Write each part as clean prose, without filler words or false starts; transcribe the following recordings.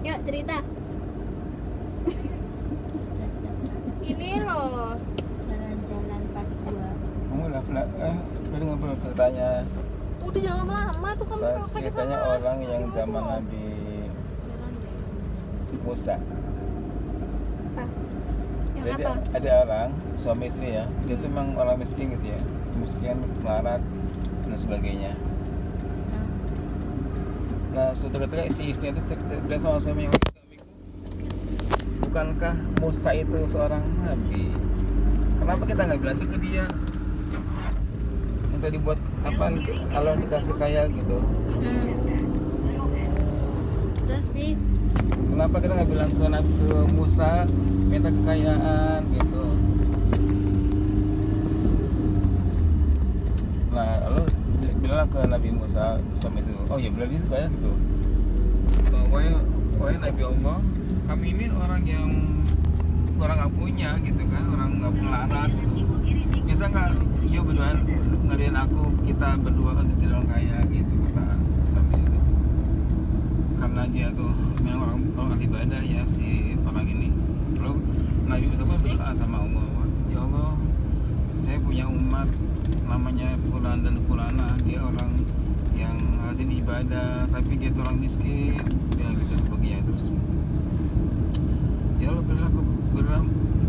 Yuk cerita. Ini loh. Jalan-jalan part 2. Kamu udah pernah tadi nggak pernah ceritanya? Udah jangan lama-lama tuh kamu mau sakit Ceritanya sama. orang yang zaman Nabi Musa. Apa? Yang Jadi apa? ada orang suami istri ya, dia tuh memang orang miskin gitu ya, miskin, melarat dan sebagainya. Nah suatu ketika si istrinya itu bilang sama suaminya, suamiku, bukankah Musa itu seorang nabi? Kenapa kita nggak bilang itu ke dia? Minta dibuat apa kalau dikasih kaya gitu? Terus Bi? Kenapa kita nggak bilang ke Musa minta kekayaan gitu? Nah lalu bilang ke Nabi Musa sama itu, oh ya benar itu kayak gitu. Wahai Nabi Allah, kami ini orang yang nggak punya gitu kan, orang nggak melarat gitu. Bisa nggak you berdua ngadain aku, kita berdua untuk tidak orang kaya gitu kata Musa itu. Karena dia tuh memang orang ibadah ya si orang ini. Lalu Nabi Musa pun berdoa sama Allah, ya Allah, saya punya umat namanya Fulan dan Fulana, dia orang yang rajin ibadah tapi dia tuh orang miskin, dia gitu sebagainya. Terus ya Allah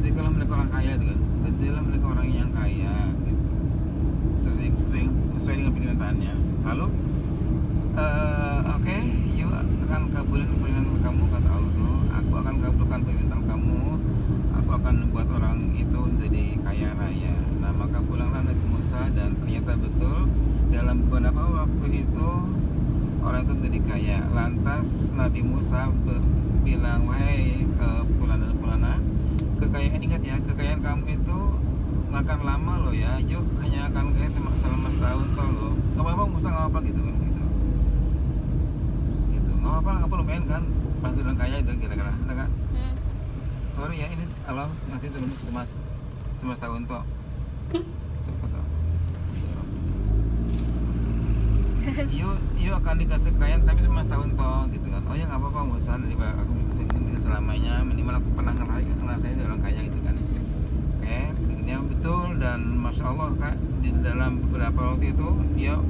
jadikanlah mereka orang kaya gitu kan, jadilah mereka orang yang kaya gitu, sesuai dengan permintaannya. Lalu oke, you akan kabulin permintaan kamu kata Allah tuh, aku akan kabulkan permintaan kamu, aku akan buat orang itu menjadi kaya raya. Nah maka pulanglah Nabi Musa dan ternyata betul dalam beberapa waktu itu orang itu menjadi kaya. Lantas Nabi Musa bilang, wahai Fulan dan Fulana, kekayaan, ingat ya, kekayaan kamu itu nggak akan lama loh ya, yuk hanya akan kayak selama setahun toh loh. Gak apa-apa Musa, gak apa-apa gitu kan, gitu nggak apa-apa lumayan kan pas bilang kaya itu kira-kira enggak. Sorry ya, ini Allah ngasih cuma setahun toh, cepet toh. Yuk akan dikasih kekayaan tapi cuma setahun toh gitu kan. Oh ya nggak apa-apa Musa, daripada aku bisa selamanya, minimal aku pernah ngerasain orang kaya gitu kan. Oke, ini betul. Dan masya Allah kak, di dalam beberapa waktu itu dia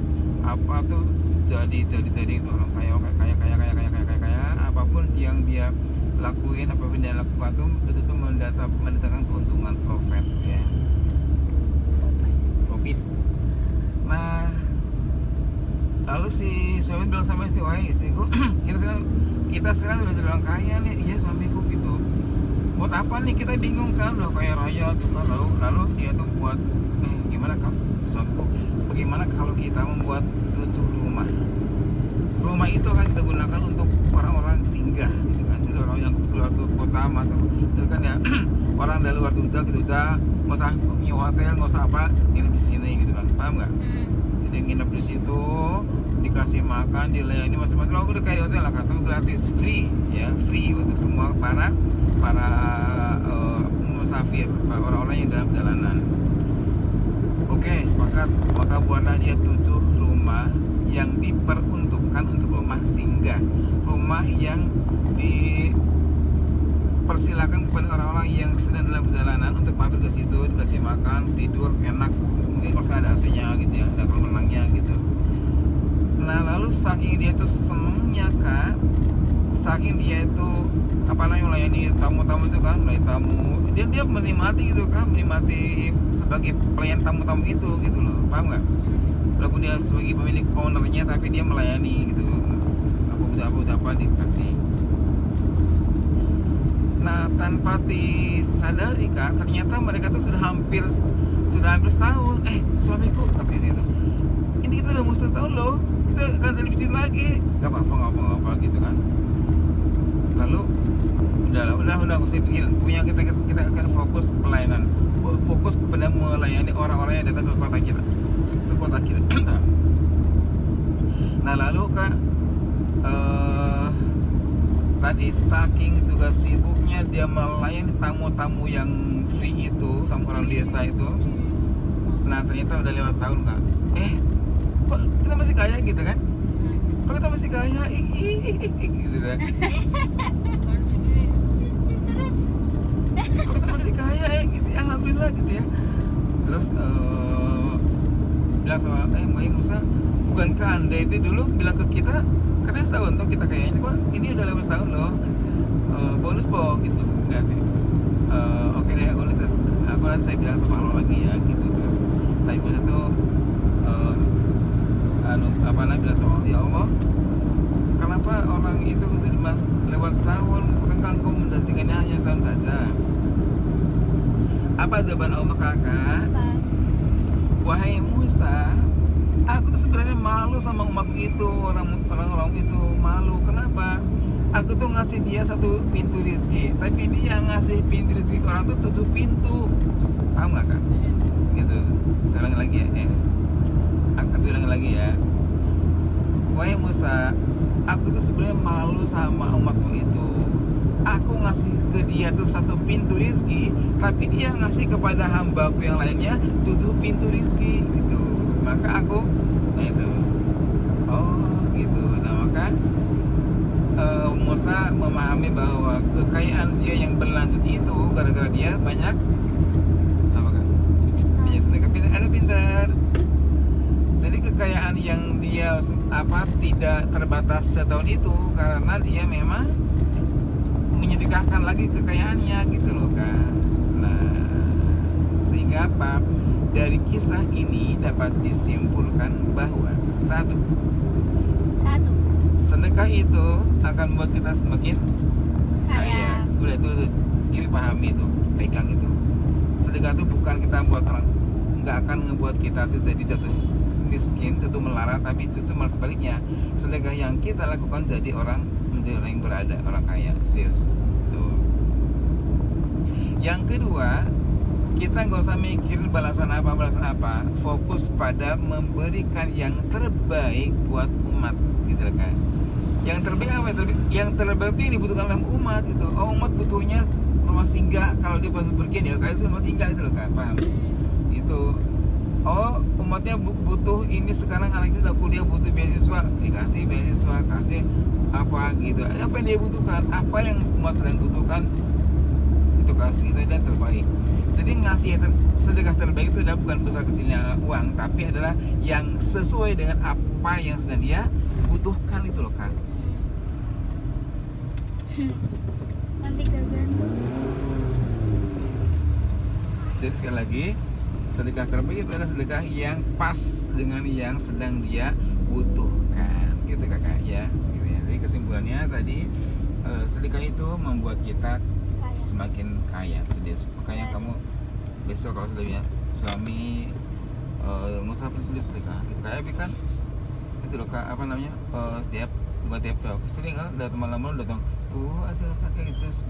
apa tuh jadi itu orang kaya, apapun yang dia lakuin, apapun dia lakukan tuh betul-betul mendatangkan keuntungan, profit ya, profit. Nah lalu si suami bilang sama istri, wahai istriku, kita sekarang udah jadi orang kaya nih. Iya suamiku gitu, buat apa nih kita bingung kan, udah kaya raya tuh kan. Lalu dia tuh buat gimana kan suamiku, bagaimana kalau kita membuat 7 rumah itu akan kita gunakan untuk orang-orang singgah gitu kan. Jadi orang yang keluar ke kota atau itu kan ya orang dari luar Jogja gitu aja, nggak usah punya hotel, nggak usah apa, nginep di sini gitu kan, paham nggak? Jadi nginep di situ, dikasih makan, dilayani macam-macam. Lo udah kayak di hotel lah, kata gratis, free ya, free untuk semua para musafir, para orang-orang yang dalam perjalanan. Oke, sepakat. Maka buatlah dia 7 rumah yang diperuntukkan untuk rumah singgah, rumah yang dipersilakan kepada orang-orang yang sedang dalam perjalanan untuk mampir ke situ, dikasih makan, tidur enak, mungkin kalau ada AC-nya gitu ya, ada kolam renangnya gitu. Nah lalu saking dia itu senangnya kak, saking dia itu apa namanya melayani tamu-tamu itu kan, melayani tamu, dia menikmati gitu kan, menikmati sebagai pelayan tamu-tamu itu gitu loh, paham nggak? Walaupun dia sebagai pemilik ownernya tapi dia melayani gitu, apa dikasih. Nah tanpa disadari kak, ternyata mereka tuh sudah hampir setahun. Suamiku tapi situ, ini kita udah mau setahun loh, kita akan jadi bisnis lagi. Gak apa-apa gitu kan. Lalu udah gak usah pikirin, punya kita akan fokus pelayanan, fokus pada melayani orang-orang yang datang ke kota kita. Nah lalu kak, tadi saking juga sibuknya dia melayani tamu-tamu yang free itu, tamu orang desa itu. Nah ternyata udah lewat setahun kak, kok kita masih kaya gitu kan. kok kita masih kaya, gitu kan. Apaan sih, Bi? Terus Kok kita masih kaya gitu ya, alhamdulillah gitu ya. Terus bilang sama Musa, bukankah anda itu dulu bilang ke kita katanya setahun tuh kita kayaknya, kok ini udah lewat setahun loh. Bonus po gitu, enggak sih. Oke deh, aku nanti saya bilang sama lo lagi ya gitu. Terus tapi Musa tuh bilang sama Allah, ya Allah, kenapa orang itu lewat setahun, bukankah engkau menjanjikannya hanya setahun saja? Apa jawaban Allah, kakak? Apa? Wahai Musa, aku tuh sebenarnya malu sama umatku itu, orang-orang itu malu. Kenapa? Aku tuh ngasih dia 1 pintu rezeki, tapi dia ngasih pintu rezeki ke orang tuh 7 pintu. Paham nggak, Kak? Gitu. Saya ulangi lagi ya. Aku ulangi lagi ya. Wahai Musa, aku tuh sebenarnya malu sama umatmu itu. Aku ngasih ke dia tuh 1 pintu rezeki, tapi dia ngasih kepada hambaku yang lainnya 7 pintu rezeki gitu. Maka aku, nah itu, oh gitu. Nah maka Musa memahami bahwa kekayaan dia yang berlanjut itu gara-gara dia banyak apa kan? Banyak sedekah, ada pintar. Jadi kekayaan yang dia tidak terbatas setahun itu karena dia memang menyedekahkan lagi kekayaannya gitu loh kan. Nah, sehingga apa? Dari kisah ini dapat disimpulkan bahwa satu, sedekah itu akan membuat kita semakin kaya. Udah itu yuk pahami itu, pegang itu. Sedekah itu bukan kita buat orang, nggak akan ngebuat kita tuh jadi jatuh miskin, jatuh melarat, tapi justru malah sebaliknya. Sedekah yang kita lakukan menjadi orang yang berada, orang kaya, serius. Tuh. Yang kedua, kita nggak usah mikirin balasan apa, fokus pada memberikan yang terbaik buat umat, gitu kan. Yang terbaik apa? Yang terbaik itu dibutuhkan oleh umat itu. Oh, umat butuhnya rumah singgah, kalau dia berpergian ya kayak rumah singgah itu loh kan, paham? Itu. Oh, umatnya butuh ini sekarang anaknya sudah kuliah butuh beasiswa, dikasih beasiswa, kasih apa gitu. Apa yang dia butuhkan, apa yang umat sedang butuhkan itu kasih, itu yang terbaik. Jadi ngasih sedekah terbaik itu adalah bukan besar kecilnya uang, tapi adalah yang sesuai dengan apa yang sedang dia butuhkan itu loh kan. Nanti gak bantu. Jadi sekali lagi, sedekah terbaik itu adalah sedekah yang pas dengan yang sedang dia butuhkan, gitu kakak ya. Gitu ya. Jadi kesimpulannya tadi, sedekah itu membuat kita semakin kaya. Makanya kamu besok kalau sudah punya suami, nggak usah beli sedekah gitu kayak kan itu loh kak, apa namanya, setiap bukan tiap sering kan datang malam-malam datang asal kayak jus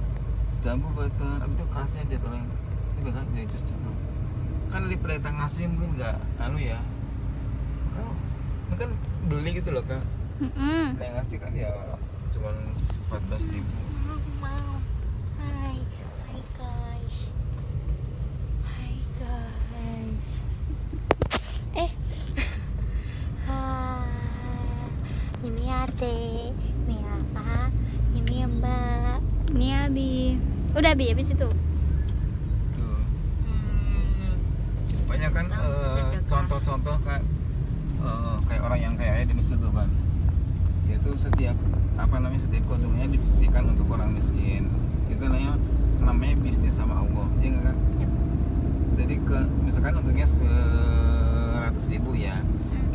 jambu batan, abis itu kasih dia tolong itu kan dia jus kan daripada kita ngasih mungkin nggak ya kan beli gitu loh kak. Yang ngasih kan ya cuman 14.000. mau. Hai guys. Ini Ade, ini apa? Ini Mbak. Ini Abi. Udah Abi habis itu. Tuh. Banyak kan contoh-contoh kayak orang yang kaya di Mesir tuh kan. Yaitu setiap keuntungannya disisihkan untuk orang miskin. Itu namanya bisnis sama Allah. Ya enggak kan? Yep. Jadi misalkan untungnya 100.000 ya.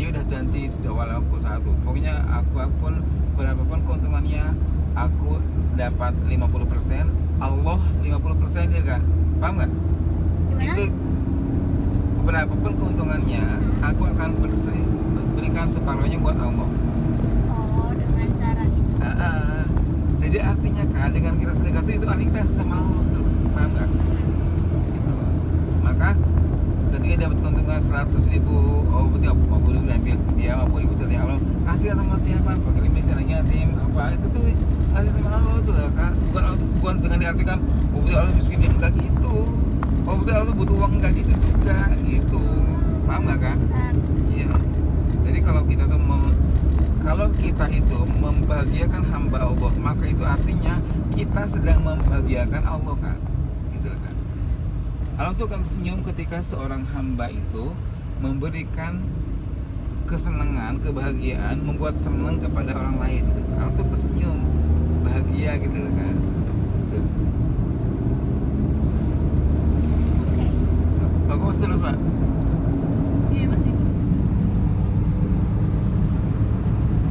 Dia udah janji sejak awal aku satu. Pokoknya aku pun berapapun keuntungannya aku dapat 50%, Allah 50% ya kak. Paham nggak? Gimana? Itu berapapun keuntungannya aku akan berikan separuhnya buat Allah. Oh, dengan cara itu. Jadi artinya kak, dengan kita sedekah itu artinya kita sama Allah tuh. Paham nggak? Gitu. Maka ketika dapat keuntungan 100.000, oh berarti 50.000 diambil dia, 50.000 jadi Allah kasih sama siapa? Pakai misalnya tim apa itu tuh kasih sama Allah tuh kak. Bukan dengan diartikan oh berarti Allah miskin, dia enggak gitu. Oh berarti Allah butuh uang, enggak gitu juga gitu. Paham nggak kak? Iya. Jadi kalau kita tuh mau kalau kita itu membahagiakan hamba Allah, maka itu artinya kita sedang membahagiakan Allah, Kak. Gitu loh, Kak. Allah tuh akan senyum ketika seorang hamba itu memberikan kesenangan, kebahagiaan, membuat senang kepada orang lain gitu. Allah tuh tersenyum, bahagia gitu loh, Kak. Gitu. Oke. Bagus terus, Pak.